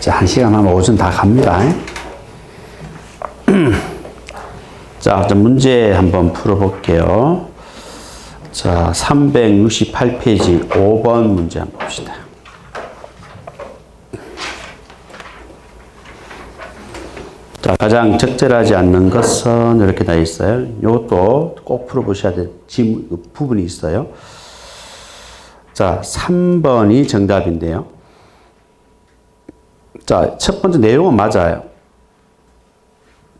자, 1시간 하면 오전 다 갑니다. 자, 문제 한번 풀어볼게요. 자, 368페이지 5번 문제 한번 봅시다. 자, 가장 적절하지 않는 것은 이렇게 다 있어요. 이것도 꼭 풀어보셔야 될 부분이 있어요. 자, 3번이 정답인데요. 자, 첫 번째 내용은 맞아요.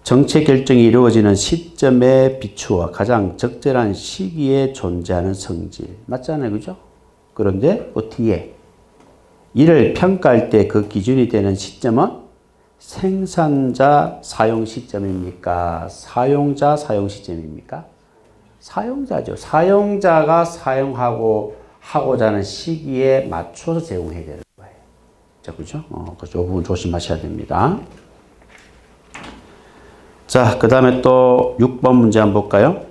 정책 결정이 이루어지는 시점에 비추어 가장 적절한 시기에 존재하는 성질. 맞잖아요. 그죠? 그런데 그 뒤에 이를 평가할 때 그 기준이 되는 시점은 생산자 사용 시점입니까? 사용자 사용 시점입니까? 사용자죠. 사용자가 하고자 하는 시기에 맞춰서 제공해야 되는 거예요. 자, 그죠? 그 부분 조심하셔야 됩니다. 자, 그 다음에 또 6번 문제 한번 볼까요?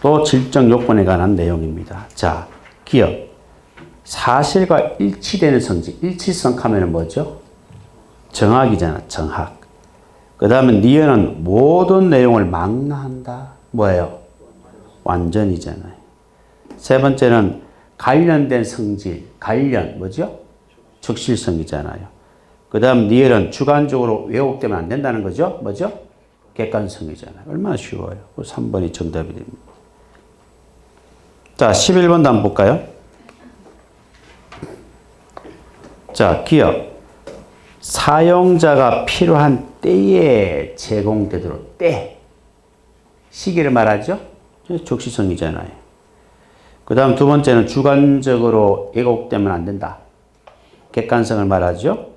또 질적 요건에 관한 내용입니다. 자, 기업. 사실과 일치되는 성질. 일치성 하면 뭐죠? 정학이잖아, 정학. 그 다음에 니은은 모든 내용을 망라한다. 뭐예요? 완전이잖아요. 세 번째는 관련된 성질. 관련, 뭐죠? 적실성이잖아요. 그 다음 니은은 주관적으로 왜곡되면 안 된다는 거죠? 뭐죠? 객관성이잖아요. 얼마나 쉬워요. 3번이 정답이 됩니다. 자, 11번도 한번 볼까요? 자, 기업. 사용자가 필요한 때에 제공되도록 때. 시기를 말하죠? 적시성이잖아요. 그 다음 두 번째는 주관적으로 왜곡되면 안 된다. 객관성을 말하죠?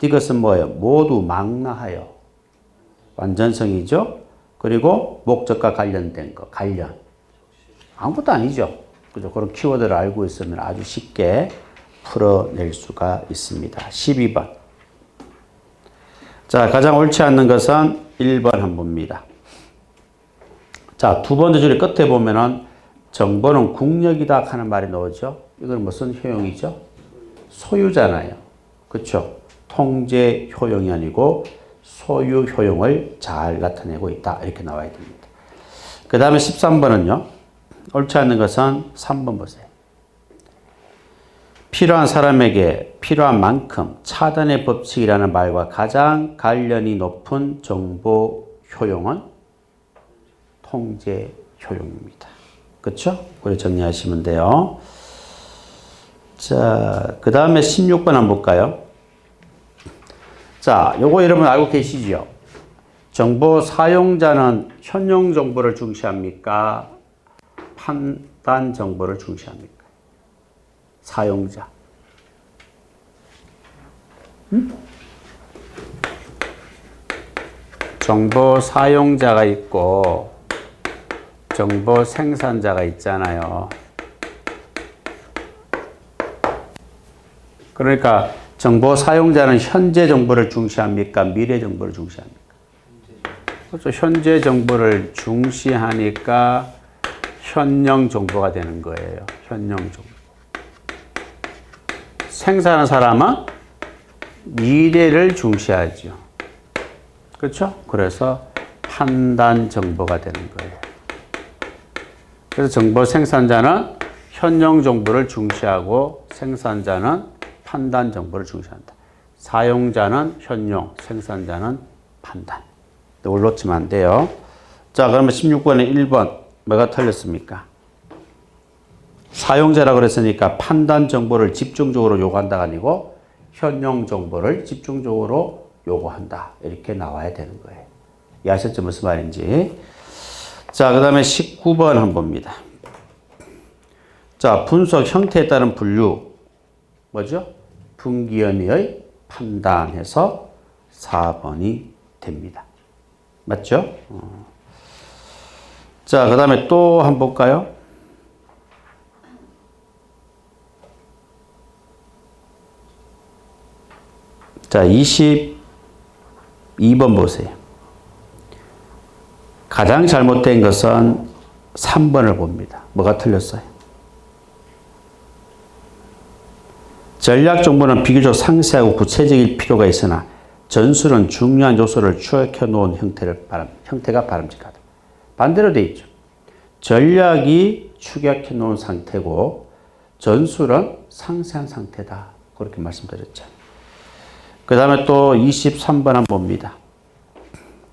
이것은 뭐예요? 모두 망라하여. 완전성이죠? 그리고 목적과 관련된 거. 관련. 아무것도 아니죠. 그죠? 그런 키워드를 알고 있으면 아주 쉽게 풀어낼 수가 있습니다. 12번. 자, 가장 옳지 않는 것은 1번 한번 봅니다. 자, 두 번째 줄의 끝에 보면은 정보는 국력이다 하는 말이 나오죠. 이건 무슨 효용이죠? 소유잖아요. 그렇죠? 통제 효용이 아니고 소유 효용을 잘 나타내고 있다. 이렇게 나와야 됩니다. 그 다음에 13번은요. 옳지 않는 것은 3번 보세요. 필요한 사람에게 필요한 만큼 차단의 법칙이라는 말과 가장 관련이 높은 정보 효용은 통제 효용입니다. 그렇죠? 그래 정리하시면 돼요. 자, 그 다음에 16번 한번 볼까요? 자, 요거 여러분 알고 계시죠? 정보 사용자는 현용 정보를 중시합니까? 판단 정보를 중시합니까? 사용자. 정보 사용자가 있고 정보 생산자가 있잖아요. 그러니까 정보 사용자는 현재 정보를 중시합니까? 미래 정보를 중시합니까? 그렇죠. 현재 정보를 중시하니까 현령 정보가 되는 거예요. 현령 정보. 생산하는 사람은 미래를 중시하죠. 그렇죠? 그래서 판단 정보가 되는 거예요. 그래서 정보 생산자는 현령 정보를 중시하고 생산자는 판단 정보를 중시한다. 사용자는 현용, 생산자는 판단. 올놓치면 안 돼요. 자, 그러면 16번에 1번 뭐가 틀렸습니까? 사용자라고 그랬으니까 판단 정보를 집중적으로 요구한다가 아니고 현용 정보를 집중적으로 요구한다. 이렇게 나와야 되는 거예요. 이해하셨죠? 무슨 말인지. 자, 그 다음에 19번 한번 봅니다. 자, 분석 형태에 따른 분류. 뭐죠? 분기연의 판단해서 4번이 됩니다. 맞죠? 자, 그 다음에 또 한번 볼까요? 자, 22번 보세요. 가장 잘못된 것은 3번을 봅니다. 뭐가 틀렸어요? 전략 정보는 비교적 상세하고 구체적일 필요가 있으나 전술은 중요한 요소를 추억해 놓은 형태가 바람직하다. 반대로 돼 있죠. 전략이 축약해 놓은 상태고 전술은 상세한 상태다. 그렇게 말씀드렸죠. 그 다음에 또 23번 한번 봅니다.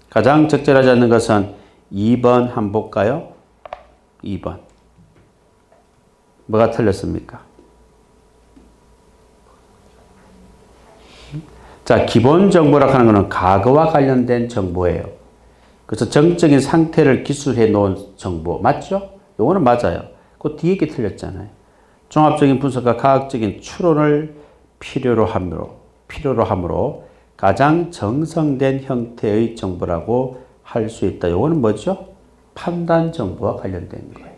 가장 적절하지 않는 것은 2번 한번 볼까요? 2번. 뭐가 틀렸습니까? 자, 기본 정보라고 하는 것은 과거와 관련된 정보예요. 그래서 정적인 상태를 기술해 놓은 정보. 맞죠? 요거는 맞아요. 그 뒤에 게 틀렸잖아요. 종합적인 분석과 과학적인 추론을 필요로 함으로 가장 정성된 형태의 정보라고 할 수 있다. 요거는 뭐죠? 판단 정보와 관련된 거예요.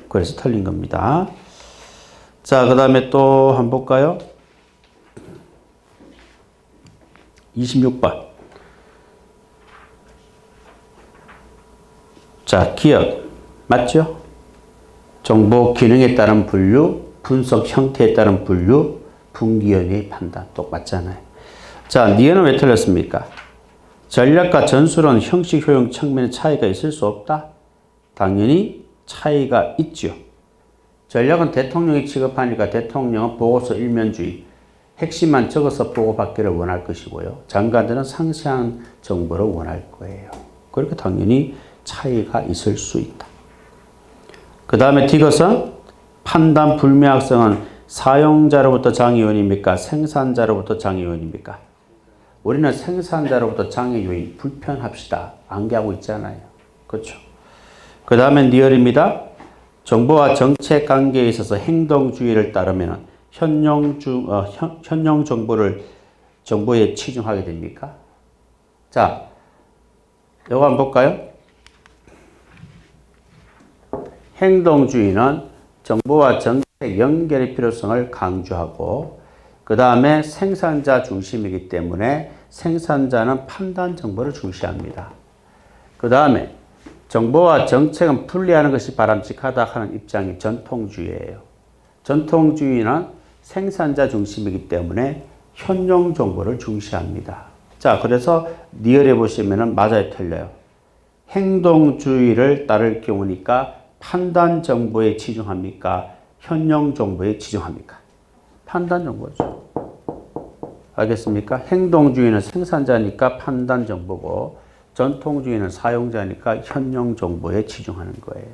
그래서 틀린 겁니다. 자, 그 다음에 또 한번 볼까요? 26번. 자, 기억. 맞죠? 정보 기능에 따른 분류, 분석 형태에 따른 분류, 분기연의 판단. 똑같잖아요. 자, 니은은 왜 틀렸습니까? 전략과 전술은 형식 효용 측면에 차이가 있을 수 없다? 당연히 차이가 있죠. 전략은 대통령이 취급하니까 대통령은 보고서 일면주의, 핵심만 적어서 보고받기를 원할 것이고요. 장관들은 상세한 정보를 원할 거예요. 그렇게 당연히 차이가 있을 수 있다. 그 다음에 D것은 판단 불명확성은 사용자로부터 장애요인입니까? 생산자로부터 장애요인입니까? 우리는 생산자로부터 장애요인 불편합시다. 암기하고 있잖아요. 그렇죠? 그 다음에 리얼입니다. 정보와 정책 관계에 있어서 행동주의를 따르면 현용 정보에 치중하게 됩니까? 자, 이거 한번 볼까요? 행동주의는 정보와 정책 연결의 필요성을 강조하고 그 다음에 생산자 중심이기 때문에 생산자는 판단 정보를 중시합니다. 그 다음에 정보와 정책은 분리하는 것이 바람직하다 하는 입장이 전통주의예요. 전통주의는 생산자 중심이기 때문에 현용 정보를 중시합니다. 자, 그래서 리얼해 보시면은 맞아요, 틀려요. 행동주의를 따를 경우니까 판단 정보에 치중합니까? 현용 정보에 치중합니까? 판단 정보죠. 알겠습니까? 행동주의는 생산자니까 판단 정보고 전통주의는 사용자니까 현용 정보에 치중하는 거예요.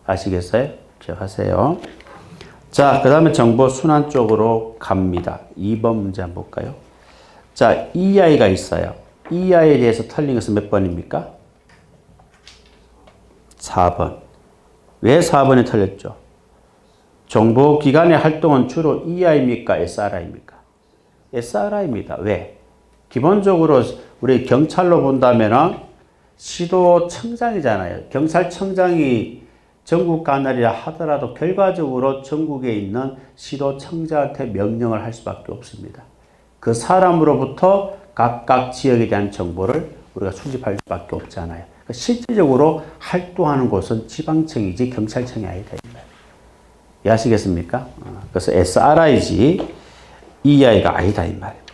아시겠어요? 기억하세요. 자, 그 다음에 정보 순환 쪽으로 갑니다. 2번 문제 한번 볼까요? 자, EI가 있어요. EI에 대해서 틀린 것은 몇 번입니까? 4번. 왜 4번에 틀렸죠? 정보기관의 활동은 주로 EI입니까? SRI입니까? SRI입니다. 왜? 기본적으로 우리 경찰로 본다면 시도청장이잖아요. 경찰청장이 전국 관할이라 하더라도 결과적으로 전국에 있는 시도청장한테 명령을 할 수밖에 없습니다. 그 사람으로부터 각각 지역에 대한 정보를 우리가 수집할 수밖에 없잖아요. 그러니까 실질적으로 활동하는 곳은 지방청이지 경찰청이 아니다. 이해하시겠습니까? 그래서 SRI지 EI가 아니다 이 말입니다.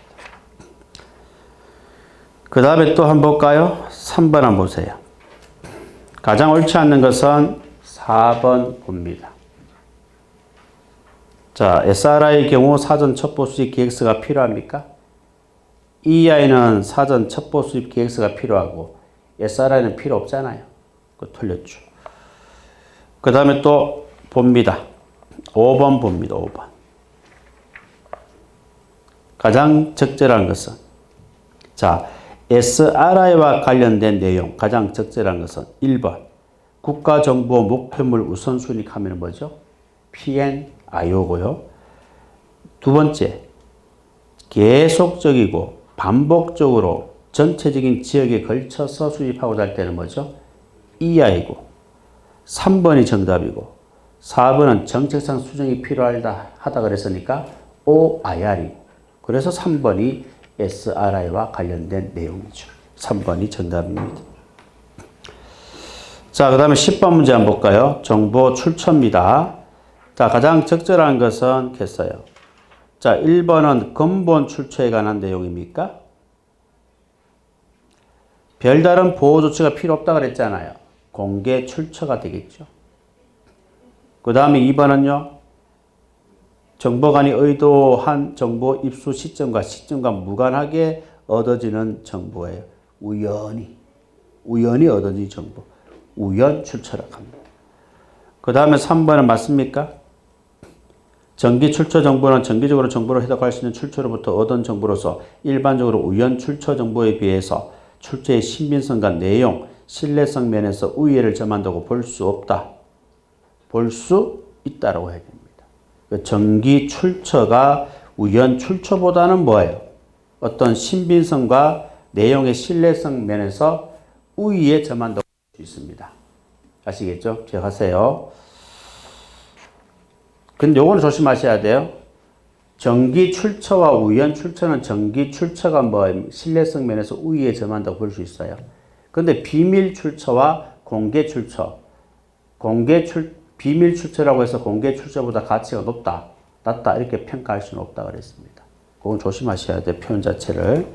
그 다음에 또 한번 볼까요? 3번 한번 보세요. 가장 옳지 않는 것은 4번 봅니다. 자, SRI의 경우 사전 첩보 수집 계획서가 필요합니까? EI는 사전 첩보 수집 계획서가 필요하고 SRI는 필요 없잖아요. 그거 틀렸죠. 그 다음에 또 봅니다. 5번 봅니다. 5번. 가장 적절한 것은 자, SRI와 관련된 내용 가장 적절한 것은 1번 국가정보 목표물 우선순위 하면 뭐죠? PNIO고요. 두 번째 계속적이고 반복적으로 전체적인 지역에 걸쳐서 수집하고자 할 때는 뭐죠? EI고 3번이 정답이고 4번은 정책상 수정이 필요하다 그랬으니까 OIR이고 그래서 3번이 SRI와 관련된 내용이죠. 3번이 정답입니다. 자, 그 다음에 10번 문제 한번 볼까요? 정보 출처입니다. 자, 가장 적절한 것은 겠어요. 자, 1번은 근본 출처에 관한 내용입니까? 별다른 보호 조치가 필요 없다 그랬잖아요. 공개 출처가 되겠죠. 그 다음에 2번은요. 정보관이 의도한 정보 입수 시점과 무관하게 얻어지는 정보예요. 우연히 얻어진 정보. 우연 출처라고 합니다. 그 다음에 3번은 맞습니까? 정기 출처 정보는 정기적으로 정보를 해석할 수 있는 출처로부터 얻은 정보로서 일반적으로 우연 출처 정보에 비해서 출처의 신빙성과 내용, 신뢰성 면에서 우위를 점한다고 볼 수 없다. 볼 수 있다라고 해야 됩니다. 정기 출처가 우연 출처보다는 뭐예요? 어떤 신빙성과 내용의 신뢰성 면에서 우위에 점한다고 볼 수 있습니다. 아시겠죠? 기억하세요. 근데 요거는 조심하셔야 돼요. 정기 출처와 우연 출처는 정기 출처가 신뢰성 면에서 우위에 점한다고 볼 수 있어요. 근데 비밀 출처와 공개 출처, 비밀 출처라고 해서 공개 출처보다 가치가 낮다 이렇게 평가할 수는 없다 그랬습니다. 그건 조심하셔야 돼요. 표현 자체를.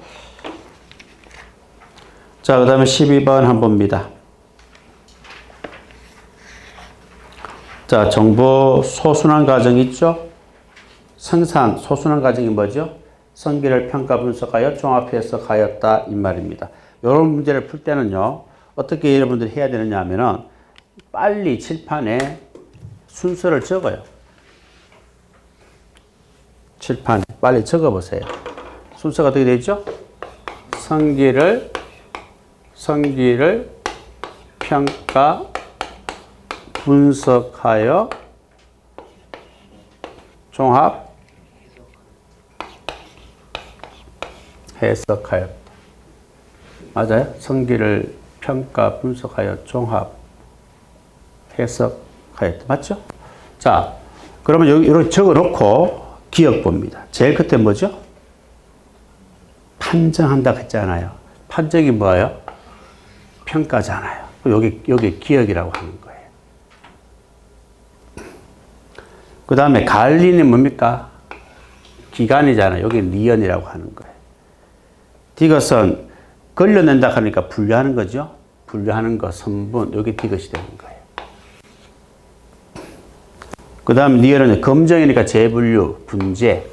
자, 그 다음에 12번 한번 봅니다. 자, 정보 소순환 과정 있죠? 소순환 과정이 뭐죠? 성질을 평가 분석하여 종합해서 가였다 이 말입니다. 이런 문제를 풀 때는요. 어떻게 여러분들이 해야 되느냐 하면은 빨리 칠판에 순서를 적어요. 칠판에 빨리 적어보세요. 순서가 어떻게 되죠? 성질을 평가 분석하여 종합 해석하였다. 맞아요? 성질을 평가 분석하여 종합 해석하였다. 맞죠? 자, 그러면 여기 이렇게 적어놓고 기억 봅니다. 제일 끝에 뭐죠? 판정한다 했잖아요. 판정이 뭐예요? 평가잖아요. 여기 기억이라고 하는 거예요. 그 다음에 관리는 뭡니까? 기간이잖아요. 여기 리언이라고 하는 거예요. 디귿은 걸려낸다 하니까 분류하는 거죠. 분류하는 거, 선분, 여기 디귿이 되는 거예요. 그 다음 리얼은 검정이니까 재분류, 분재,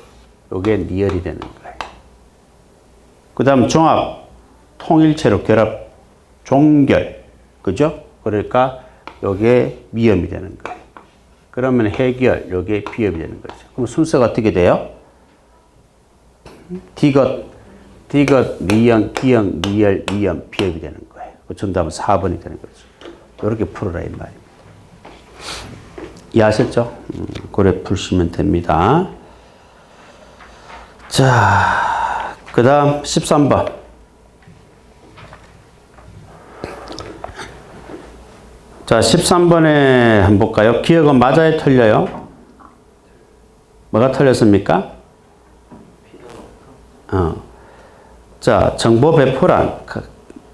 요게 리얼이 되는 거예요. 그 다음 종합, 통일체로 결합, 종결, 그죠? 그러니까 요게 미음이 되는 거예요. 그러면 해결, 요게 비읍이 되는 거죠. 그럼 순서가 어떻게 돼요? 디귿, 리연, 기역, 리얼, 미음, 비읍이 되는 거예요. 그 정답은 4번이 되는 거죠. 이렇게 풀어라 이 말입니다. 이해하셨죠? 그래 푸시면 됩니다. 자, 그 다음 13번. 자, 13번에 한번 볼까요? 기억은 맞아요? 틀려요? 뭐가 틀렸습니까? 자, 정보 배포란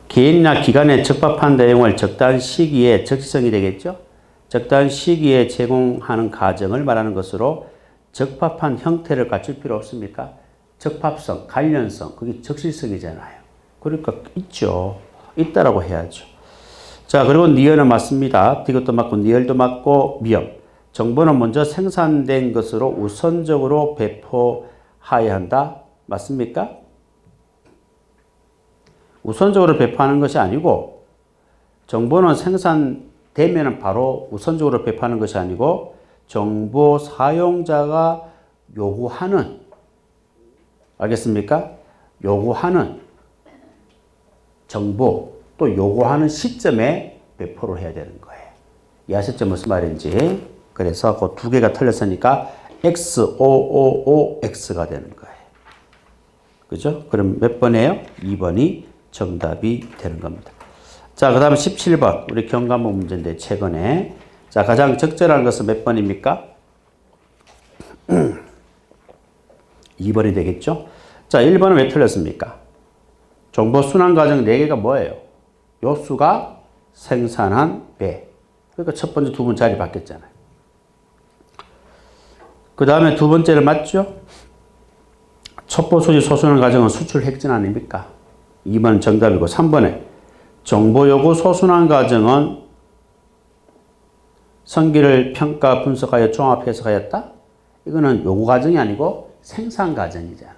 개인이나 기관에 적합한 내용을 적당한 시기에 적시성이 되겠죠? 적당한 시기에 제공하는 과정을 말하는 것으로 적합한 형태를 갖출 필요 없습니까? 적합성, 관련성, 그게 적시성이잖아요. 그러니까 있죠. 있다라고 해야죠. 자, 그리고 니얼은 맞습니다. 디귿도 맞고 니얼도 맞고 미음. 정보는 먼저 생산된 것으로 우선적으로 배포하여야 한다. 맞습니까? 우선적으로 배포하는 것이 아니고 정보는 생산되면 바로 우선적으로 배포하는 것이 아니고 정보 사용자가 요구하는, 알겠습니까? 요구하는 정보 또 요구하는 시점에 배포를 해야 되는 거예요. 이해하셨죠? 무슨 말인지. 그래서 그 두 개가 틀렸으니까 XOOOX가 되는 거예요. 그죠? 그럼 몇 번이에요? 2번이 정답이 되는 겁니다. 자, 그 다음에 17번. 우리 경감목 문제인데, 최근에. 자, 가장 적절한 것은 몇 번입니까? 2번이 되겠죠? 자, 1번은 왜 틀렸습니까? 정보 순환 과정 4개가 뭐예요? 요수가 생산한 배. 그러니까 첫 번째, 두 번째 자리 바뀌었잖아요. 그 다음에 두 번째를 맞죠? 첩보 수집 소수하는 과정은 수출 획진 아닙니까? 2번 정답이고 3번에 정보 요구 소순환 과정은 성기를 평가 분석하여 종합 해석하였다? 이거는 요구 과정이 아니고 생산 과정이잖아요.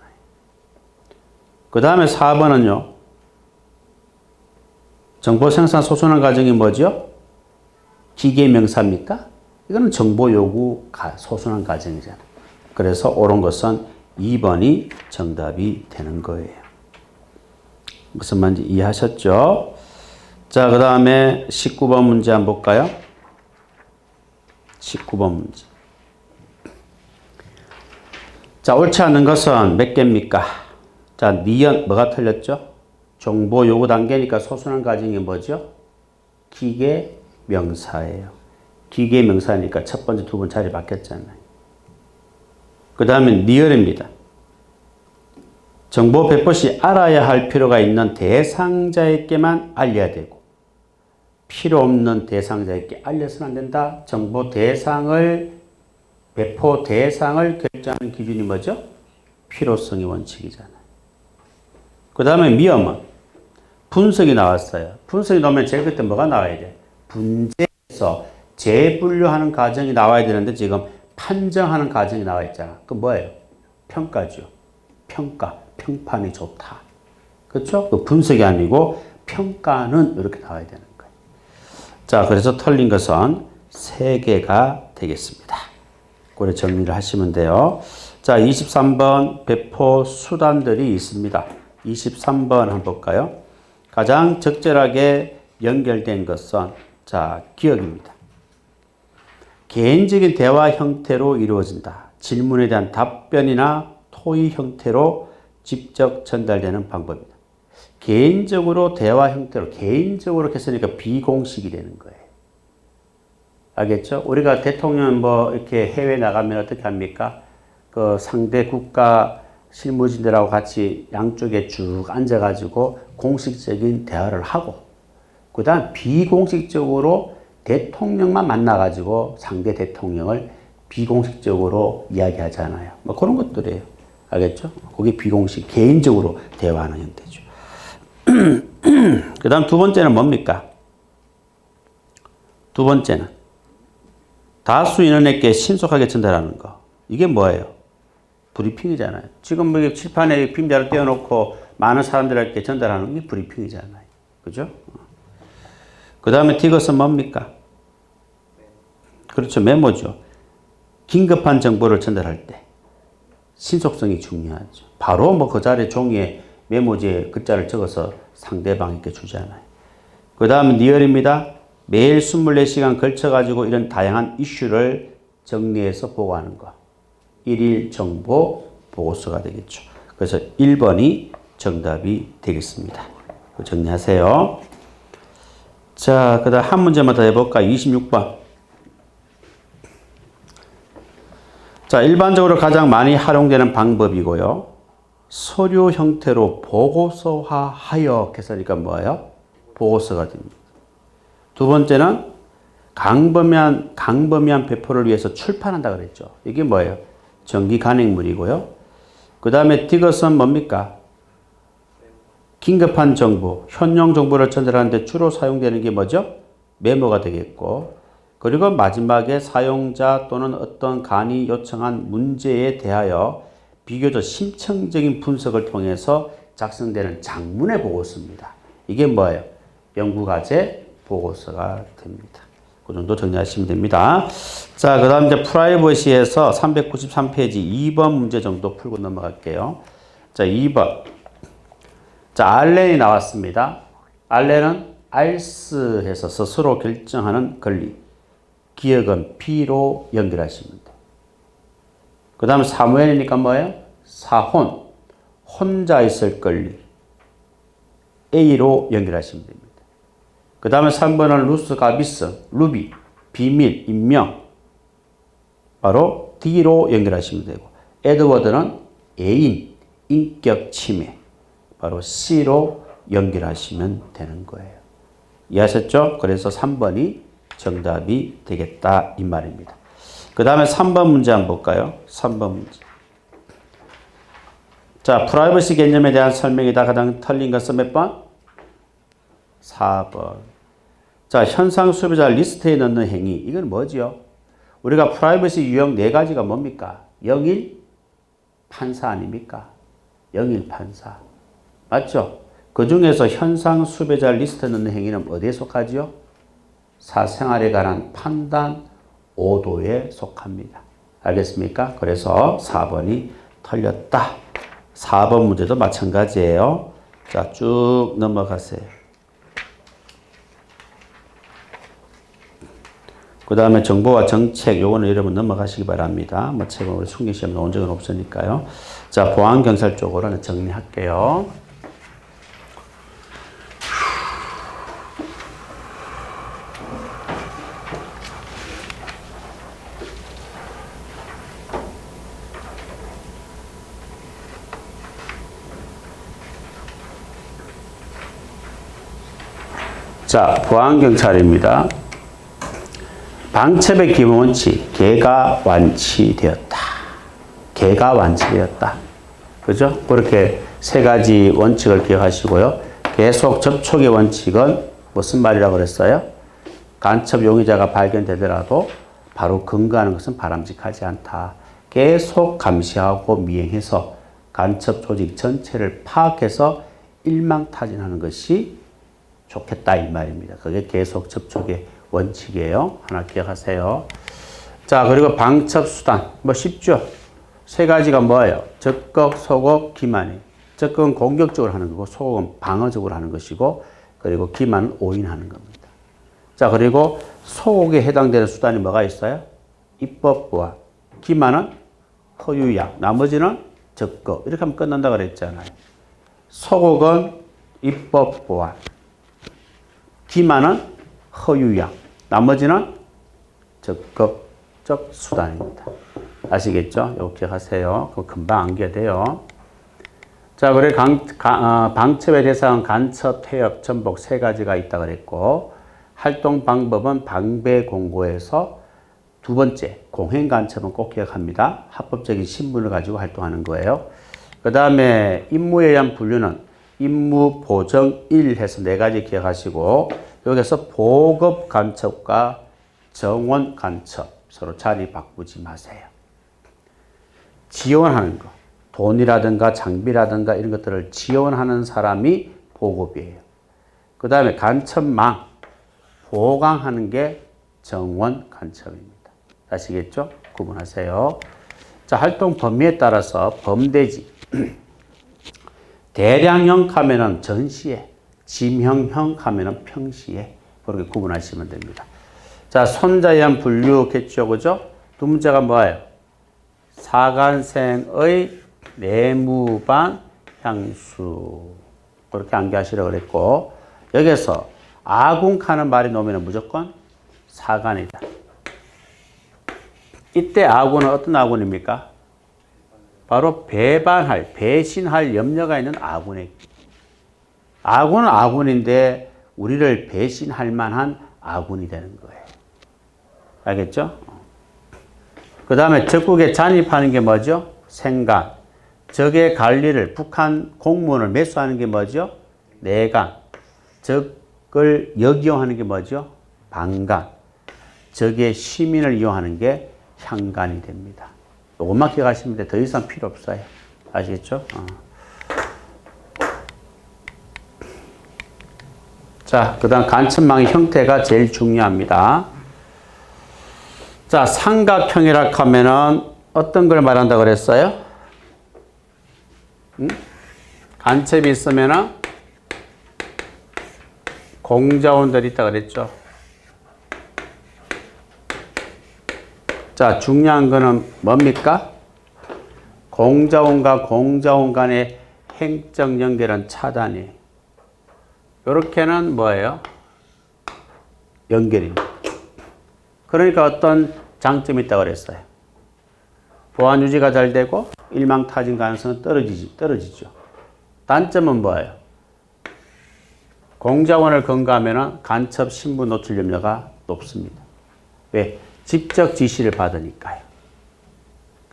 그 다음에 4번은요. 정보 생산 소순환 과정이 뭐죠? 기계 명사입니까? 이거는 정보 요구 소순환 과정이잖아요. 그래서 옳은 것은 2번이 정답이 되는 거예요. 무슨 말인지 이해하셨죠? 자, 그 다음에 19번 문제 한번 볼까요? 19번 문제. 자, 옳지 않은 것은 몇 개입니까? 자, 니은 뭐가 틀렸죠? 정보 요구 단계니까 소순환 과정이 뭐죠? 기계 명사예요. 기계 명사니까 첫 번째, 두 번째 자리 바뀌었잖아요. 그 다음에 니을입니다. 정보 배포 시 알아야 할 필요가 있는 대상자에게만 알려야 되고 필요 없는 대상자에게 알려서는 안 된다. 정보 대상을 배포 대상을 결정하는 기준이 뭐죠? 필요성의 원칙이잖아요. 그 다음에 미음은 분석이 나왔어요. 분석이 나오면 제일 그때 뭐가 나와야 돼? 분재에서 재분류하는 과정이 나와야 되는데 지금 판정하는 과정이 나와 있잖아. 그 뭐예요? 평가죠. 평가. 평판이 좋다. 그렇죠? 그 분석이 아니고 평가는 이렇게 나와야 되는 거예요. 자, 그래서 틀린 것은 3개가 되겠습니다. 그래 정리를 하시면 돼요. 자, 23번 배포 수단들이 있습니다. 23번 한번 볼까요? 가장 적절하게 연결된 것은 자, 기억입니다. 개인적인 대화 형태로 이루어진다. 질문에 대한 답변이나 토의 형태로 직접 전달되는 방법입니다. 개인적으로 대화 형태로 개인적으로 했으니까 비공식이 되는 거예요. 알겠죠? 우리가 대통령 뭐 이렇게 해외 나가면 어떻게 합니까? 그 상대 국가 실무진들하고 같이 양쪽에 쭉 앉아가지고 공식적인 대화를 하고, 그 다음 비공식적으로 대통령만 만나가지고 상대 대통령을 비공식적으로 이야기하잖아요. 뭐 그런 것들이에요. 알겠죠? 그게 비공식, 개인적으로 대화하는 형태죠. 그 다음 두 번째는 뭡니까? 두 번째는 다수 인원에게 신속하게 전달하는 거. 이게 뭐예요? 브리핑이잖아요. 지금 뭐 칠판에 핀자를 떼어놓고 많은 사람들에게 전달하는 게 브리핑이잖아요. 그죠? 그 다음에 디귿은 뭡니까? 그렇죠. 메모죠. 긴급한 정보를 전달할 때 신속성이 중요하죠. 바로 뭐 그 자리에 종이에 메모지에 글자를 적어서 상대방에게 주잖아요. 그 다음은 니얼입니다. 매일 24시간 걸쳐가지고 이런 다양한 이슈를 정리해서 보고하는 거. 일일 정보 보고서가 되겠죠. 그래서 1번이 정답이 되겠습니다. 정리하세요. 자, 그 다음 한 문제만 더 해볼까? 26번. 자, 일반적으로 가장 많이 활용되는 방법이고요. 서류 형태로 보고서화하여 했으니까 뭐예요? 보고서가 됩니다. 두 번째는 강범위한 배포를 위해서 출판한다 그랬죠. 이게 뭐예요? 정기 간행물이고요. 그 다음에 디귿은 뭡니까? 긴급한 정보, 현용 정보를 전달하는데 주로 사용되는 게 뭐죠? 메모가 되겠고, 그리고 마지막에 사용자 또는 어떤 간이 요청한 문제에 대하여 비교적 심층적인 분석을 통해서 작성되는 장문의 보고서입니다. 이게 뭐예요? 연구과제 보고서가 됩니다. 그 정도 정리하시면 됩니다. 자, 그 다음 이제 프라이버시에서 393페이지 2번 문제 정도 풀고 넘어갈게요. 자, 2번. 자, 알렌이 나왔습니다. 알렌은 알스해서 스스로 결정하는 권리. 기억은 B로 연결하시면 돼요. 그 다음에 사무엘이니까 뭐예요? 사혼. 혼자 있을 권리. A로 연결하시면 됩니다. 그 다음에 3번은 루스 가비스, 루비, 비밀, 임명. 바로 D로 연결하시면 되고, 에드워드는 애인, 인격 침해. 바로 C로 연결하시면 되는 거예요. 이해하셨죠? 그래서 3번이 정답이 되겠다 이 말입니다. 그 다음에 3번 문제 한번 볼까요? 3번 문제. 자, 프라이버시 개념에 대한 설명이다. 가장 틀린 것은 몇 번? 4번. 자, 현상 소비자 리스트에 넣는 행위. 이건 뭐지요? 우리가 프라이버시 유형 네 가지가 뭡니까? 영일 판사 아닙니까? 영일 판사. 맞죠? 그 중에서 현상 수배자 리스트에 넣는 행위는 어디에 속하지요? 사생활에 관한 판단, 오도에 속합니다. 알겠습니까? 그래서 4번이 틀렸다. 4번 문제도 마찬가지예요. 자, 쭉 넘어가세요. 그 다음에 정보와 정책, 요거는 여러분 넘어가시기 바랍니다. 뭐 책은 우리 숨기시험 나온 적은 없으니까요. 자, 보안경찰 쪽으로는 정리할게요. 자, 보안경찰입니다. 방첩의 기본 원칙, 개가 완치되었다. 개가 완치되었다. 그죠? 그렇게 세 가지 원칙을 기억하시고요. 계속 접촉의 원칙은 무슨 말이라고 그랬어요? 간첩 용의자가 발견되더라도 바로 근거하는 것은 바람직하지 않다. 계속 감시하고 미행해서 간첩 조직 전체를 파악해서 일망타진하는 것이 좋겠다 이 말입니다. 그게 계속 접촉의 원칙이에요. 하나 기억하세요. 자, 그리고 방첩 수단. 뭐 쉽죠? 세 가지가 뭐예요? 적극, 소극, 기만이. 적극은 공격적으로 하는 거고 소극은 방어적으로 하는 것이고 그리고 기만은 오인하는 겁니다. 자, 그리고 소극에 해당되는 수단이 뭐가 있어요? 입법 보안. 기만은 허유약. 나머지는 적극. 이렇게 하면 끝난다 그랬잖아요. 소극은 입법 보안. 기만은 허유약. 나머지는 적극적 수단입니다. 아시겠죠? 이거 기억하세요. 그거 금방 암기돼요. 자, 그래 방첩의 대상은 간첩, 태엽, 전복 세 가지가 있다 그랬고 활동 방법은 방배 공고에서 두 번째 공행 간첩은 꼭 기억합니다. 합법적인 신분을 가지고 활동하는 거예요. 그 다음에 임무에 의한 분류는 임무, 보정, 일 해서 네 가지 기억하시고 여기서 보급 간첩과 정원 간첩 서로 자리 바꾸지 마세요. 지원하는 거, 돈이라든가 장비라든가 이런 것들을 지원하는 사람이 보급이에요. 그 다음에 간첩망, 보강하는 게 정원 간첩입니다. 아시겠죠? 구분하세요. 자, 활동 범위에 따라서 범대지. 대량형 카메라는 전시에, 짐형형 카메라는 평시에 그렇게 구분하시면 됩니다. 자, 손자에 의한 분류겠죠, 그죠? 두 문제가 뭐예요? 사관생의 내무반 향수 그렇게 암기하시라고 그랬고 여기서 아군카는 말이 나오면 무조건 사관이다. 이때 아군은 어떤 아군입니까? 바로 배반할, 배신할 염려가 있는 아군에게. 아군은 아군인데 우리를 배신할 만한 아군이 되는 거예요. 알겠죠? 그 다음에 적국에 잔입하는 게 뭐죠? 생간. 적의 관리를, 북한 공무원을 매수하는 게 뭐죠? 내간. 적을 역이용하는 게 뭐죠? 방간. 적의 시민을 이용하는 게 향간이 됩니다. 이것만 기억하시면 돼. 더 이상 필요 없어요. 아시겠죠? 자, 그 다음 간첩망의 형태가 제일 중요합니다. 자, 삼각형이라 하면은 어떤 걸 말한다 그랬어요? 간첩이 있으면은 공자원들이 있다 그랬죠. 자, 중요한 거는 뭡니까? 공자원과 공자원 간의 행적 연결은 차단이에요. 요렇게는 뭐예요? 연결입니다. 그러니까 어떤 장점이 있다고 그랬어요. 보안 유지가 잘 되고 일망타진 가능성은 떨어지죠. 단점은 뭐예요? 공자원을 근거하면 간첩 신분 노출 염려가 높습니다. 왜? 직접 지시를 받으니까요.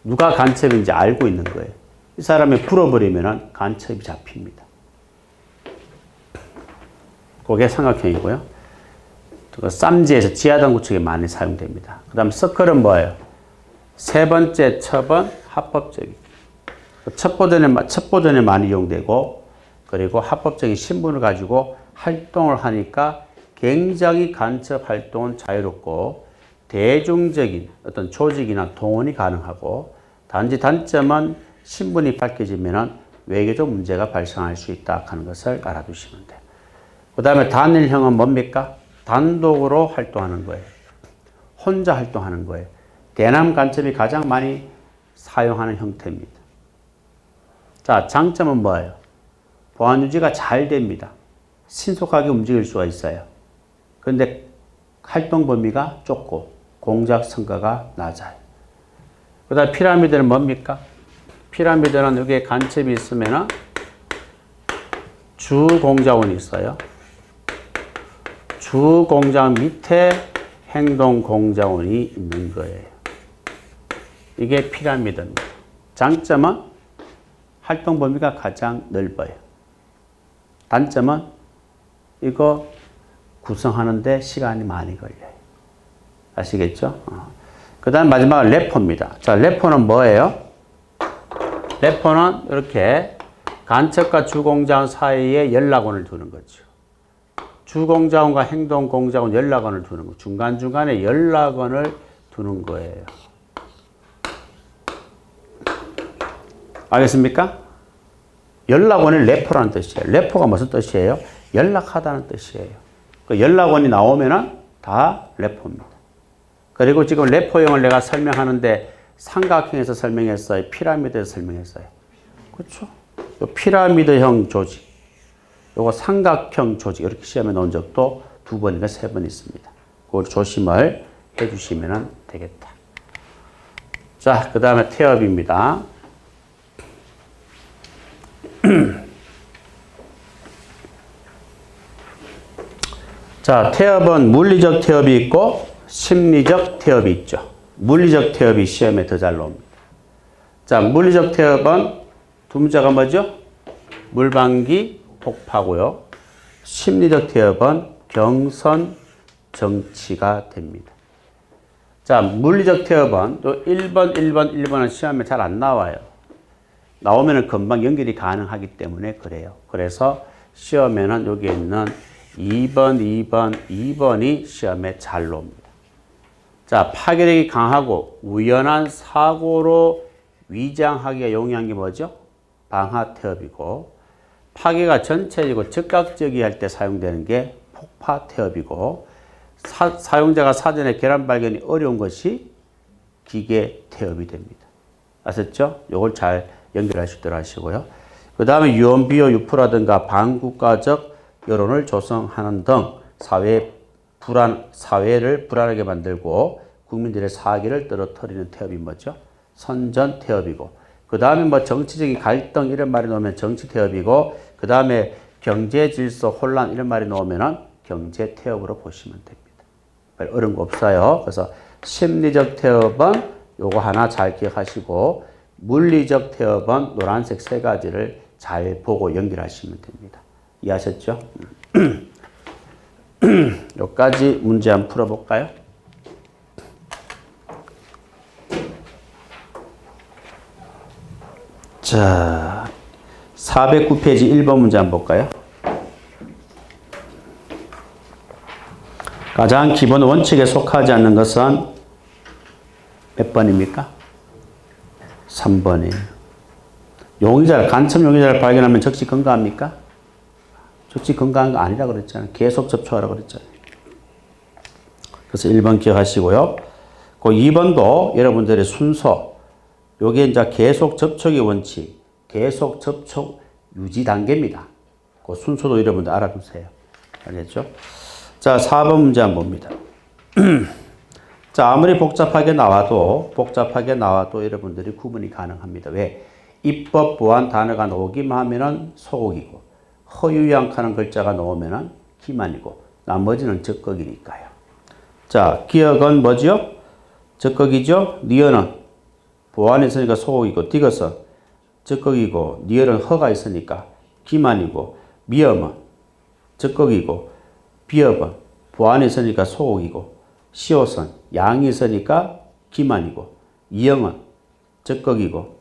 누가 간첩인지 알고 있는 거예요. 이 사람이 불어버리면 간첩이 잡힙니다. 그게 삼각형이고요. 쌈지에서 지하단 구축에 많이 사용됩니다. 그 다음 서클은 뭐예요? 세 번째 첩은 합법적인. 첫 버전에 많이 이용되고, 그리고 합법적인 신분을 가지고 활동을 하니까 굉장히 간첩 활동은 자유롭고 대중적인 어떤 조직이나 동원이 가능하고, 단지 단점은 신분이 밝혀지면 외교적 문제가 발생할 수 있다 하는 것을 알아두시면 돼요. 그 다음에 단일형은 뭡니까? 단독으로 활동하는 거예요. 혼자 활동하는 거예요. 대남 간첩이 가장 많이 사용하는 형태입니다. 자, 장점은 뭐예요? 보안 유지가 잘 됩니다. 신속하게 움직일 수가 있어요. 그런데 활동 범위가 좁고 공작 성과가 낮아요. 그 다음 피라미드는 뭡니까? 피라미드는 여기에 간첩이 있으면 주 공작원이 있어요. 주 공작 밑에 행동 공작원이 있는 거예요. 이게 피라미드입니다. 장점은 활동 범위가 가장 넓어요. 단점은 이거 구성하는데 시간이 많이 걸려요. 아시겠죠? 그 다음 마지막은 래퍼입니다. 자, 래퍼는 뭐예요? 래퍼는 이렇게 간첩과 주공작원 사이에 연락원을 두는 거죠. 주공작원과 행동공작원 연락원을 두는 거. 중간중간에 연락원을 두는 거예요. 알겠습니까? 연락원이 래퍼라는 뜻이에요. 래퍼가 무슨 뜻이에요? 연락하다는 뜻이에요. 그 연락원이 나오면은 다 래퍼입니다. 그리고 지금 래퍼형을 내가 설명하는데 삼각형에서 설명했어요? 피라미드에서 설명했어요? 그렇죠? 피라미드형 조직, 요거 삼각형 조직, 이렇게 시험에 나온 적도 2번인가 3번 있습니다. 그걸 조심을 해주시면 되겠다. 자, 그 다음에 태엽입니다. 자, 태엽은 물리적 태엽이 있고 심리적 태엽이 있죠. 물리적 태엽이 시험에 더 잘 나옵니다. 자, 물리적 태엽은 두 문자가 뭐죠? 물방기 폭파고요. 심리적 태엽은 경선 정치가 됩니다. 자, 물리적 태엽은 또 1번은 시험에 잘 안 나와요. 나오면은 금방 연결이 가능하기 때문에 그래요. 그래서 시험에는 여기 있는 2번이 시험에 잘 나옵니다. 자, 파괴력이 강하고 우연한 사고로 위장하기에 용이한 게 뭐죠? 방화태엽이고, 파괴가 전체적이고 즉각적이 할 때 사용되는 게 폭파태엽이고, 사용자가 사전에 결함 발견이 어려운 것이 기계태엽이 됩니다. 아셨죠? 요걸 잘 연결할 수 있도록 하시고요. 그 다음에 유언, 비어, 유포라든가 반국가적 여론을 조성하는 등 사회를 불안하게 만들고 국민들의 사기를 떨어뜨리는 태엽이 뭐죠? 선전 태엽이고, 그 다음에 뭐 정치적인 갈등 이런 말이 나오면 정치 태엽이고, 그 다음에 경제 질서 혼란 이런 말이 나오면은 경제 태엽으로 보시면 됩니다. 별 어려운 거 없어요. 그래서 심리적 태엽은 요거 하나 잘 기억하시고, 물리적 태엽은 노란색 3가지를 잘 보고 연결하시면 됩니다. 이해하셨죠? 여기까지 문제 한번 풀어볼까요? 자, 409페이지 1번 문제 한번 볼까요? 가장 기본 원칙에 속하지 않는 것은 몇 번입니까? 3번이에요. 간첩 용의자를 발견하면 즉시 건강합니까? 즉시 건강한 거 아니라 그랬잖아요. 계속 접촉하라고 그랬잖아요. 그래서 1번 기억하시고요. 그 2번도 여러분들의 순서, 요게 이제 계속 접촉의 원칙, 계속 접촉 유지 단계입니다. 그 순서도 여러분들 알아두세요. 알겠죠? 자, 4번 문제 한번 봅니다. 자, 아무리 복잡하게 나와도 여러분들이 구분이 가능합니다. 왜? 입법 보안 단어가 나오기만 하면은 소곡이고, 허유양하는 글자가 나오면은 기만이고, 나머지는 적극이니까요. 자, 기억은 뭐죠? 적극이죠? 니어는 보안에 있으니까 소곡이고, 디귿은 적극이고 니얼은 허가 있으니까 기만이고 미음은 적극이고 비읍은 보안이 있으니까 소옥이고 시옷은 양이 있으니까 기만이고 이형은 적극이고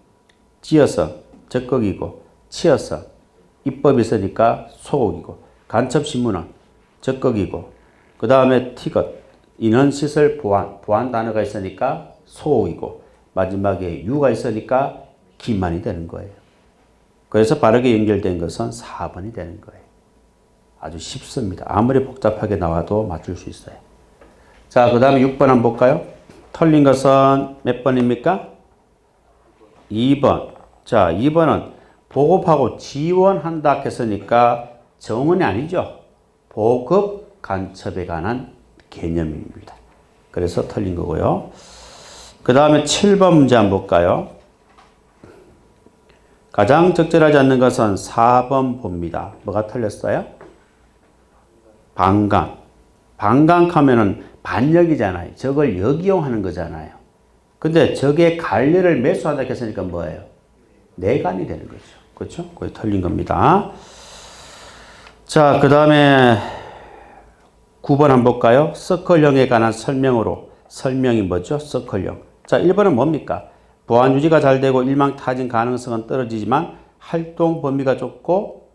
지어서 적극이고 치어서 입법이 있으니까 소옥이고 간첩신문은 적극이고 그 다음에 티것 인원시설 보안 단어가 있으니까 소옥이고 마지막에 유가 있으니까 기만이 되는 거예요. 그래서 바르게 연결된 것은 4번이 되는 거예요. 아주 쉽습니다. 아무리 복잡하게 나와도 맞출 수 있어요. 자, 그 다음에 6번 한번 볼까요? 틀린 것은 몇 번입니까? 2번. 자, 2번은 보급하고 지원한다 했으니까 정원이 아니죠. 보급 간첩에 관한 개념입니다. 그래서 틀린 거고요. 그 다음에 7번 문제 한번 볼까요? 가장 적절하지 않는 것은 4번 봅니다. 뭐가 틀렸어요? 반감. 반감하면은 반역이잖아요. 적을 역이용하는 거잖아요. 근데 적의 관리를 매수한다 했으니까 뭐예요? 내관이 되는 거죠. 그렇죠? 그게 틀린 겁니다. 자, 그 다음에 9번 한번 볼까요? 서클형에 관한 설명으로 설명이 뭐죠? 서클형. 자, 1번은 뭡니까? 보안 유지가 잘 되고 일망타진 가능성은 떨어지지만 활동 범위가 좁고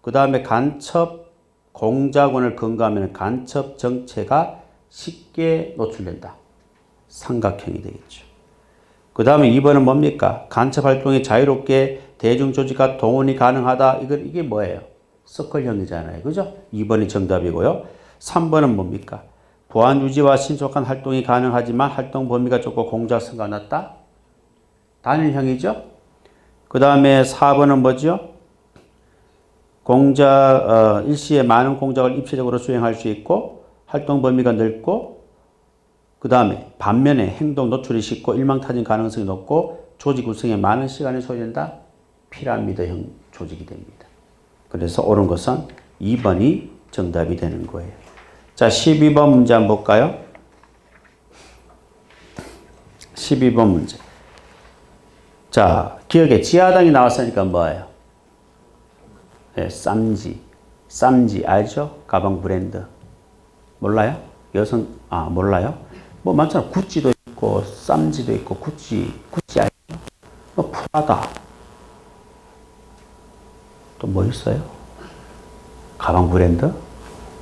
그 다음에 간첩 공작원을 근거하면 간첩 정체가 쉽게 노출된다. 삼각형이 되겠죠. 그 다음에 2번은 뭡니까? 간첩 활동이 자유롭게 대중 조직과 동원이 가능하다. 이게 뭐예요? 서클형이잖아요. 그죠? 2번이 정답이고요. 3번은 뭡니까? 보안 유지와 신속한 활동이 가능하지만 활동 범위가 좁고 공작성과 낮다. 단일형이죠. 그 다음에 4번은 뭐죠? 일시에 많은 공작을 입체적으로 수행할 수 있고 활동 범위가 넓고 그 다음에 반면에 행동 노출이 쉽고 일망타진 가능성이 높고 조직 구성에 많은 시간이 소요된다. 피라미드형 조직이 됩니다. 그래서 옳은 것은 2번이 정답이 되는 거예요. 자, 12번 문제 한번 볼까요? 12번 문제. 자, 기억에 지하당이 나왔으니까 뭐예요? 네, 쌈지 알죠? 가방 브랜드. 몰라요? 몰라요? 뭐 많잖아. 구찌도 있고 쌈지도 있고 구찌 알죠? 뭐 프라다. 또 뭐 있어요? 가방 브랜드?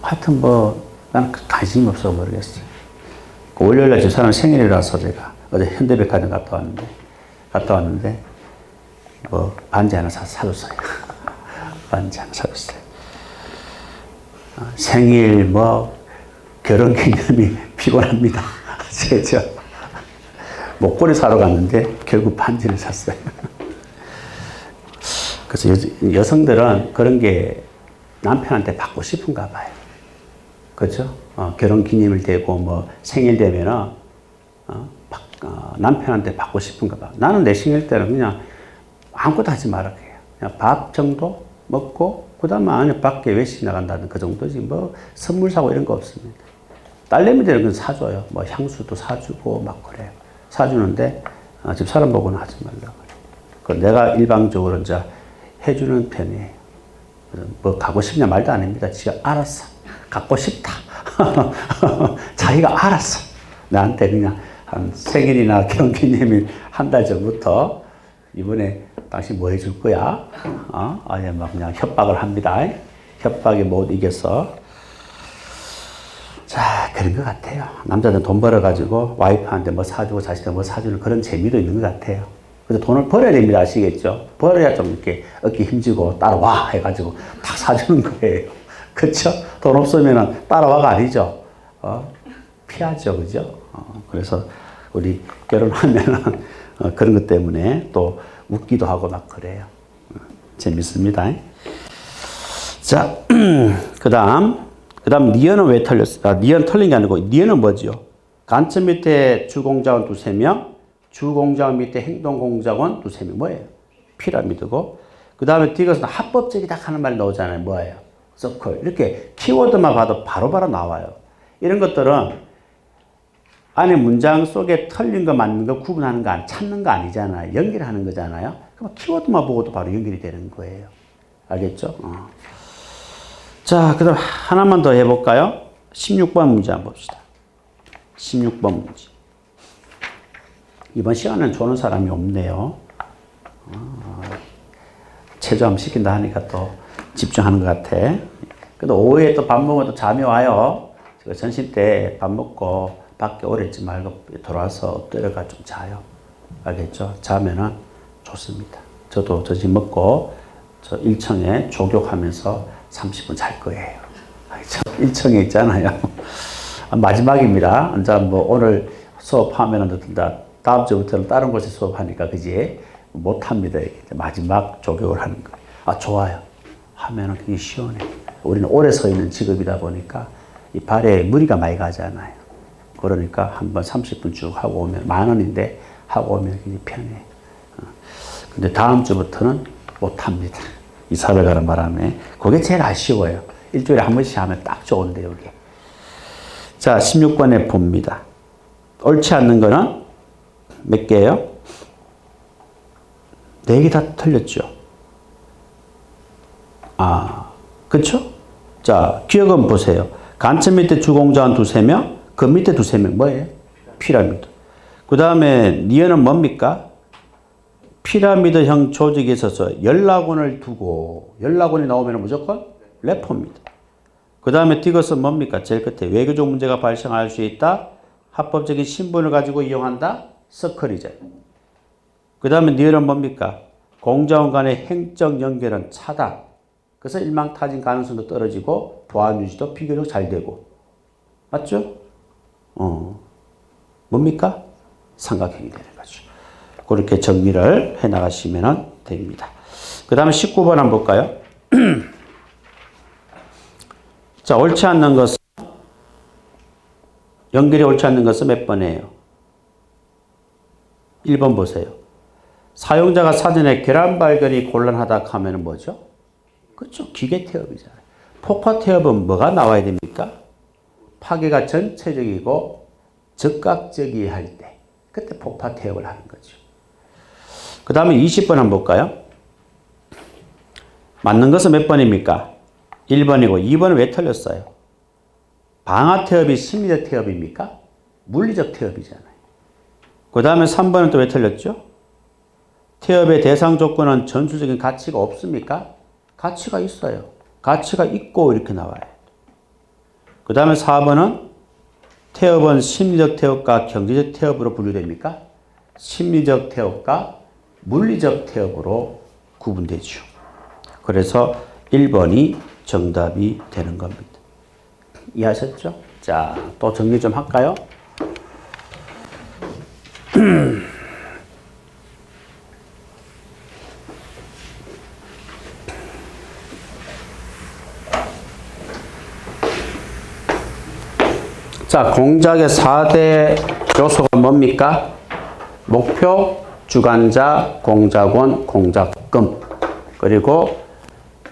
하여튼 뭐 나는 관심이 없어 모르겠어요. 그 월요일날 저 사람 생일이라서 제가 어제 현대백화점 갔다 왔는데 뭐 반지 하나 사줬어요. 반지 하나 사줬어요. 생일 뭐 결혼 기념이 피곤합니다. 저 목걸이 사러 갔는데 결국 반지를 샀어요. 그래서 여성들은 그런 게 남편한테 받고 싶은가 봐요. 그렇죠? 결혼 기념일 되고 뭐 생일 되면은 남편한테 받고 싶은가 봐. 나는 내 생일 때는 그냥 아무것도 하지 말라고 해요. 그냥 밥 정도 먹고 그다음에 안에 밖에 외식 나간다는 그 정도지 뭐 선물 사고 이런 거 없습니다. 딸내미들은 그건 사줘요. 뭐 향수도 사주고 막 그래요. 사주는데 집 사람 보고는 하지 말라고 그래요. 내가 일방적으로 이제 해주는 편이에요. 뭐 가고 싶냐 말도 안 합니다. 지가 알았어. 갖고 싶다. 자기가 알았어. 나한테 그냥 한 생일이나 결혼기념일 한 달 전부터 이번에 당신 뭐 해줄 거야? 아예 막 그냥 협박을 합니다. 협박에 못 이겨서. 자, 그런 것 같아요. 남자들은 돈 벌어가지고 와이프한테 뭐 사주고 자식한테 뭐 사주는 그런 재미도 있는 것 같아요. 그래서 돈을 벌어야 됩니다. 아시겠죠? 벌어야 좀 이렇게 어깨 힘주고 따라와 해가지고 탁 사주는 거예요. 그렇죠? 돈 없으면 따라와가 아니죠. 피하죠. 그죠? 그래서 우리 결혼하면은 그런 것 때문에 또 웃기도 하고 막 그래요. 재밌습니다. 자, 그 다음 니은은 왜 틀렸어? 니은 틀린 게 아니고 니은은 뭐죠? 간첩 밑에 주공작원 두세 명, 주공작원 밑에 행동공작원 두세 명 뭐예요? 피라미드고 그 다음에 디귿은 합법적이다 하는 말 나오잖아요. 뭐예요? 서클. 이렇게 키워드만 봐도 바로바로 나와요. 이런 것들은 안에 문장 속에 틀린 거 맞는 거 구분하는 거 찾는 거 아니잖아요. 연결하는 거잖아요. 그럼 키워드만 보고도 바로 연결이 되는 거예요. 알겠죠? 자, 그 다음 하나만 더 해볼까요? 16번 문제 한번 봅시다. 16번 문제. 이번 시간에는 조는 사람이 없네요. 체조함 시킨다 하니까 또 집중하는 것 같아. 근데 오후에 또 밥 먹으면 또 잠이 와요. 점심 때 밥 먹고 밖에 오래 있지 말고 돌아와서 엎드려가 좀 자요. 알겠죠? 자면은 좋습니다. 저도 점심 먹고 저 1층에 조격하면서 30분 잘 거예요. 알겠죠? 1층에 있잖아요. 마지막입니다. 이제 뭐 오늘 수업하면은 다음 주부터는 다른 곳에 수업하니까 그지? 못합니다. 마지막 조격을 하는 거예요. 아, 좋아요. 하면은 굉장히 시원해. 우리는 오래 서 있는 직업이다 보니까 이 발에 무리가 많이 가잖아요. 그러니까 한번 30분 쭉 하고 오면 10,000원인데 하고 오면 굉장히 편해. 근데 다음 주부터는 못합니다. 이사를 가는 바람에. 그게 제일 아쉬워요. 일주일에 한 번씩 하면 딱 좋은데, 여기. 자, 16번에 봅니다. 옳지 않는 거는 몇 개예요? 4개 다 틀렸죠. 아, 그쵸? 자, 기억은 보세요. 간첩 밑에 주공자원 2~3명, 그 밑에 2~3명 뭐예요? 피라미드. 그 다음에 니은은 뭡니까? 피라미드형 조직에 있어서 연락원을 두고 연락원이 나오면 무조건 래퍼입니다. 그 다음에 디귿은 뭡니까? 제일 끝에 외교적 문제가 발생할 수 있다. 합법적인 신분을 가지고 이용한다. 서클이잖아요. 그 다음에 니은은 뭡니까? 공자원 간의 행적 연결은 차다. 그래서 일망타진 가능성도 떨어지고 보안 유지도 비교적 잘 되고. 맞죠? 뭡니까? 삼각형이 되는 거죠. 그렇게 정리를 해 나가시면 됩니다. 그 다음에 19번 한번 볼까요? 자, 옳지 않는 것은, 연결이 옳지 않는 것은 몇 번이에요? 1번 보세요. 사용자가 사전에 결함 발견이 곤란하다 하면 뭐죠? 그렇죠. 기계 태엽이잖아요. 폭파 태엽은 뭐가 나와야 됩니까? 파괴가 전체적이고 즉각적이야 할 때. 그때 폭파 태엽을 하는 거죠. 그 다음에 20번 한번 볼까요? 맞는 것은 몇 번입니까? 1번이고 2번은 왜 틀렸어요? 방아 태엽이 심리적 태엽입니까? 물리적 태엽이잖아요. 그 다음에 3번은 또 왜 틀렸죠? 태엽의 대상 조건은 전수적인 가치가 없습니까? 가치가 있어요. 가치가 있고 이렇게 나와요. 그 다음에 4번은 태엽은 심리적 태엽과 경제적 태엽으로 분류됩니까? 심리적 태엽과 물리적 태엽으로 구분되죠. 그래서 1번이 정답이 되는 겁니다. 이해하셨죠? 자, 또 정리 좀 할까요? 자, 공작의 4대 요소가 뭡니까? 목표, 주관자, 공작원, 공작금. 그리고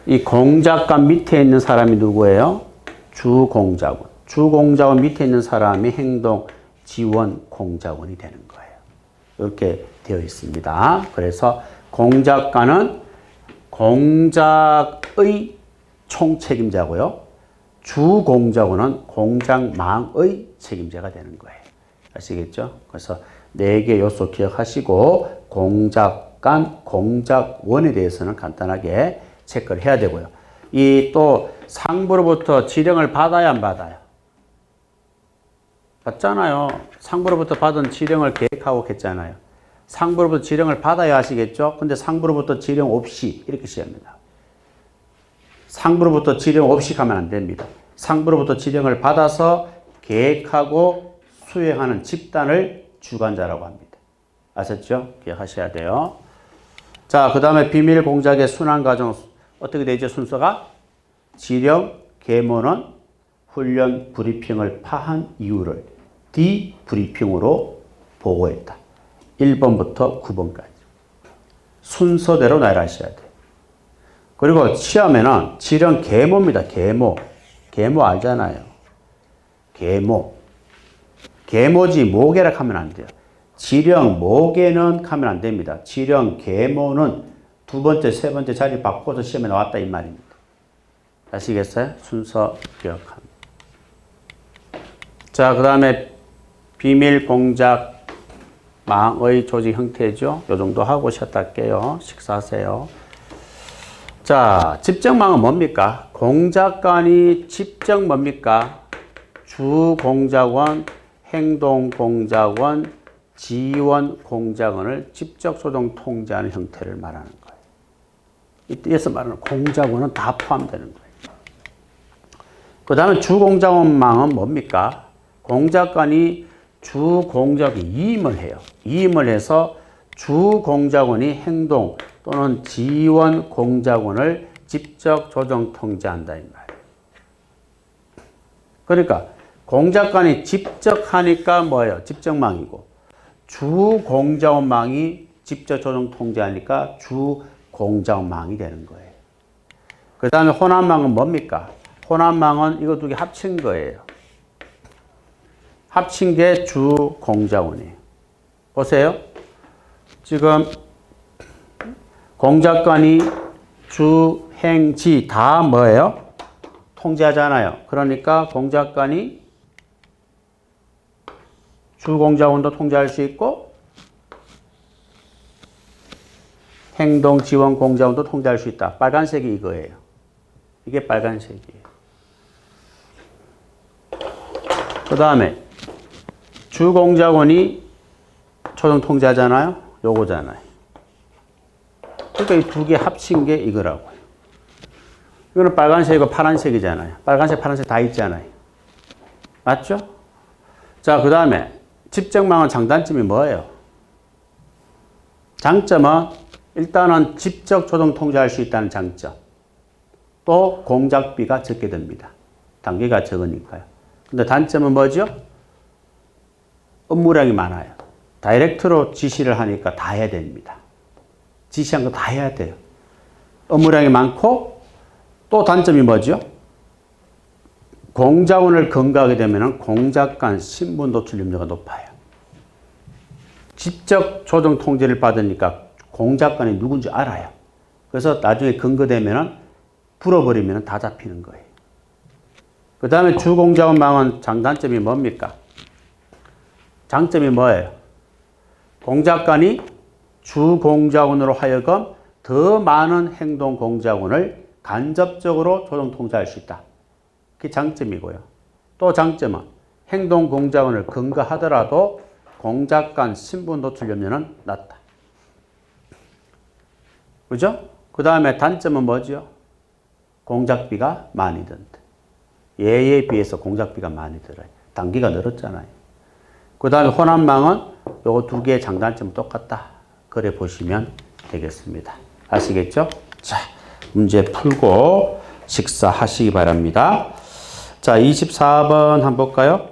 이 공작관 밑에 있는 사람이 누구예요? 주공작원. 주공작원 밑에 있는 사람이 행동, 지원, 공작원이 되는 거예요. 이렇게 되어 있습니다. 그래서 공작관은 공작의 총책임자고요. 주공작원은 공작망의 책임자가 되는 거예요. 아시겠죠? 그래서 4개 요소 기억하시고 공작관, 공작원에 대해서는 간단하게 체크를 해야 되고요. 이 또 상부로부터 지령을 받아야 안 받아요? 받잖아요. 상부로부터 받은 지령을 계획하고 했잖아요. 상부로부터 지령을 받아야 하시겠죠? 근데 상부로부터 지령 없이 이렇게 시작합니다. 상부로부터 지령 없이 가면 안 됩니다. 상부로부터 지령을 받아서 계획하고 수행하는 집단을 주관자라고 합니다. 아셨죠? 기억하셔야 돼요. 자, 그 다음에 비밀 공작의 순환 과정 어떻게 되죠? 순서가 지령, 계모는 훈련 브리핑을 파한 이유를 디브리핑으로 보고했다. 1번부터 9번까지. 순서대로 나열하셔야 돼요. 그리고 시험에는 지령 계모입니다. 계모. 계모 알잖아요. 계모. 계모지 모계락 하면 안 돼요. 지령, 모계는 가면 안 됩니다. 지령, 계모는 두 번째, 세 번째 자리 바꿔서 시험에 나왔다 이 말입니다. 아시겠어요? 순서 기억합니다. 자, 그 다음에 비밀 공작 망의 조직 형태죠. 요 정도 하고 쉬었다 할게요. 식사하세요. 자, 집정망은 뭡니까? 공작관이 집정 뭡니까? 주공작원, 행동공작원, 지원공작원을 직접 소정 통제하는 형태를 말하는 거예요. 이때에서 말하는 공작원은 다 포함되는 거예요. 그 다음에 주공작원망은 뭡니까? 공작관이 주공작에 이임을 해요. 이임을 해서 주공작원이 행동 또는 지원공작원을 직접 조정 통제한다 이 말이에요. 그러니까 공작관이 직접 하니까 뭐예요? 집정망이고 주공작원망이 직접 조정 통제하니까 주공작원망이 되는 거예요. 그 다음에 혼합망은 뭡니까? 혼합망은 이거 두 개 합친 거예요. 합친 게 주공작원이에요. 보세요. 지금 공작관이 주, 행, 지 다 뭐예요? 통제하잖아요. 그러니까 공작관이 주공작원도 통제할 수 있고 행동, 지원, 공작원도 통제할 수 있다. 빨간색이 이거예요. 이게 빨간색이에요. 그 다음에 주공작원이 초정 통제하잖아요. 요거잖아요. 그러니까 이 두 개 합친 게 이거라고요. 이거는 빨간색이고 파란색이잖아요. 빨간색, 파란색 다 있잖아요. 맞죠? 자, 그 다음에 집정망은 장단점이 뭐예요? 장점은 일단은 직접 조정 통제할 수 있다는 장점. 또 공작비가 적게 듭니다. 단계가 적으니까요. 근데 단점은 뭐죠? 업무량이 많아요. 다이렉트로 지시를 하니까 다 해야 됩니다. 지시한 거 다 해야 돼요. 업무량이 많고 또 단점이 뭐죠? 공작원을 근거하게 되면 공작관 신분 노출 염려가 높아요. 직접 조정 통제를 받으니까 공작관이 누군지 알아요. 그래서 나중에 근거되면 불어버리면 다 잡히는 거예요. 그 다음에 주공작원망은 장단점이 뭡니까? 장점이 뭐예요? 공작관이 주공작원으로 하여금 더 많은 행동공작원을 간접적으로 조정 통제할 수 있다. 그게 장점이고요. 또 장점은 행동공작원을 근거하더라도 공작관 신분 노출 염려는 낮다. 그죠? 그 다음에 단점은 뭐죠? 공작비가 많이 든다. 얘에 비해서 공작비가 많이 들어요. 단기가 늘었잖아요. 그 다음에 혼합망은 요거 두 개의 장단점은 똑같다. 그래 보시면 되겠습니다. 아시겠죠? 자, 문제 풀고 식사하시기 바랍니다. 자, 24번 한번 볼까요?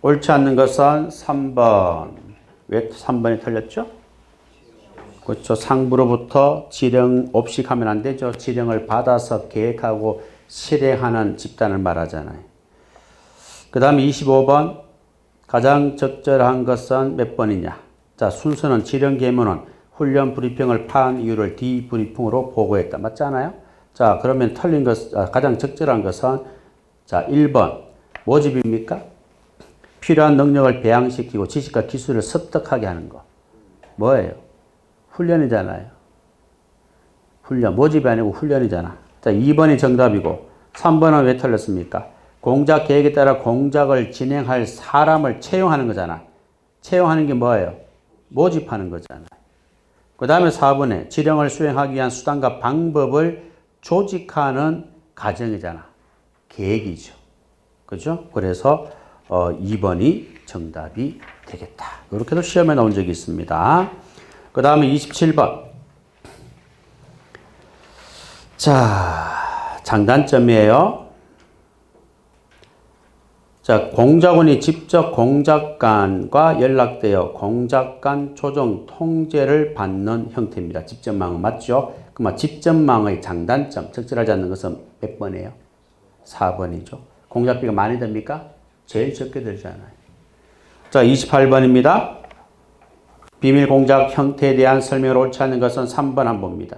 옳지 않는 것은 3번. 왜 3번이 틀렸죠? 그렇죠. 상부로부터 지령 없이 가면 안 되죠. 지령을 받아서 계획하고 실행하는 집단을 말하잖아요. 그 다음에 25번. 가장 적절한 것은 몇 번이냐? 자, 순서는 지령 계모는 훈련 브리핑을 파한 이유를 디브리핑으로 보고했다. 맞잖아요? 자, 그러면 틀린 것, 가장 적절한 것은 자, 1번. 모집입니까? 필요한 능력을 배양시키고 지식과 기술을 습득하게 하는 거. 뭐예요? 훈련이잖아요. 훈련. 모집이 아니고 훈련이잖아. 자, 2번이 정답이고 3번은 왜 틀렸습니까? 공작 계획에 따라 공작을 진행할 사람을 채용하는 거잖아. 채용하는 게 뭐예요? 모집하는 거잖아요. 그 다음에 4번에 지령을 수행하기 위한 수단과 방법을 조직하는 과정이잖아. 계획이죠. 그죠? 그래서 2번이 정답이 되겠다. 이렇게도 시험에 나온 적이 있습니다. 그 다음에 27번. 자, 장단점이에요. 자, 공작원이 직접 공작관과 연락되어 공작관 조정 통제를 받는 형태입니다. 집전망은 맞죠? 그러면 집전망의 장단점, 적절하지 않는 것은 몇 번이에요? 4번이죠. 공작비가 많이 듭니까? 제일 적게 들잖아요. 자, 28번입니다. 비밀 공작 형태에 대한 설명을 옳지 않은 것은 3번 한번 봅니다.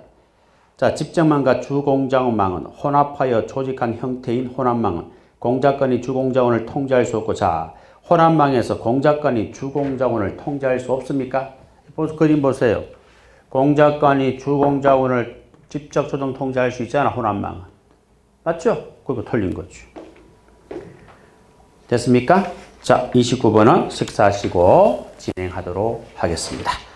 자, 집정망과 주공자원망은 혼합하여 조직한 형태인 혼합망은 공작권이 주공자원을 통제할 수 없고, 자, 혼합망에서 공작권이 주공자원을 통제할 수 없습니까? 그림 보세요. 공작권이 주공자원을 직접 조정 통제할 수 있잖아, 혼합망은. 맞죠? 그거 틀린 거죠. 됐습니까? 자, 29번은 식사하시고 진행하도록 하겠습니다.